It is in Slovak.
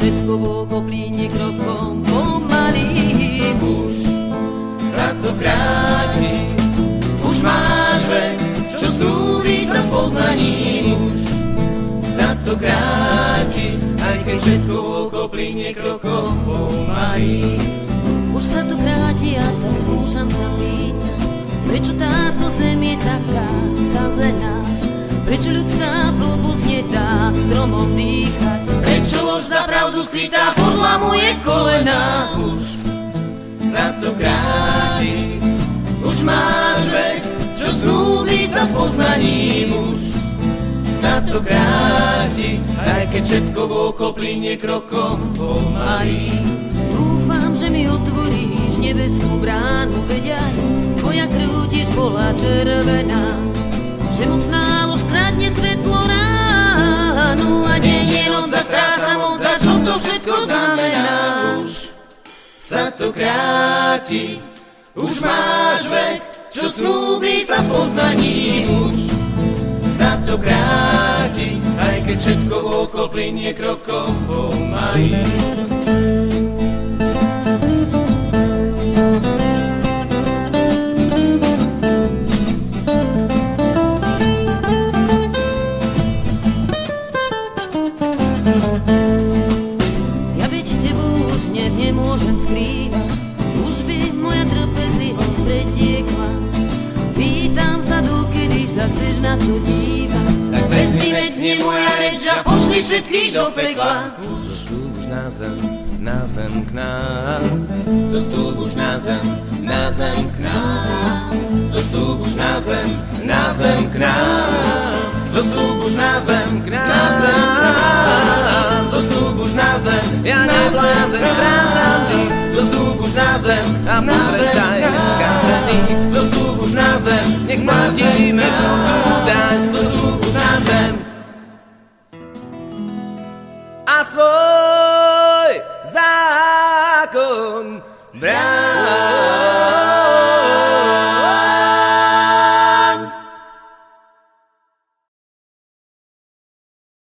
Všetko vôko plíne krokom pomalým. Už sa to kráti, už máš vek, čo snúbi sa s poznaním. Už sa to kráti, aj keď všetko vôko plíne krokom pomalým. Už sa to kráti a tak skúšam sa pýtať, prečo táto zem je taká skazená. Prečo ľudská blbosť nedá stromom dýchať? Prečo lož za pravdu skrytá podlamuje kolena? Už sa to kráti, už máš vek, čo snúbi sa s poznaním. Už sa to kráti, aj keď všetko vôko plíne krokom pomalým. Dúfam, že mi otvoríš nebeskú bránu, veď aj tvoja krv tiež bola červená. Že mocná lož kradne svetlo ránu a deň je noc a stráca moc, a čo to všetko znamená? Už sa to kráti, už máš vek, čo snúbi sa s poznaním. Už sa to kráti, aj keď všetko vôko plynie krokom pomalým. Ja veď tebu už nemôžem skrývať, už by moja trpezlivosť pretiekla. Pýtam sa, dokedy sa chceš na to dívať, tak vezmi vecne moja reč a pošli všetkých do pekla. Zostúp už na zem k nám. Zostúp už na zem k nám. Zostúp už na zem k nám. Zostúp už na zem k nám. Zostúp už na zem, ja nevládzem, strácam dých. Zostúp už na zem a potrestaj skázený. Zostúp už na zem, nech splatíme tú daň. Zostúp už na zem a svoj zákon bráň.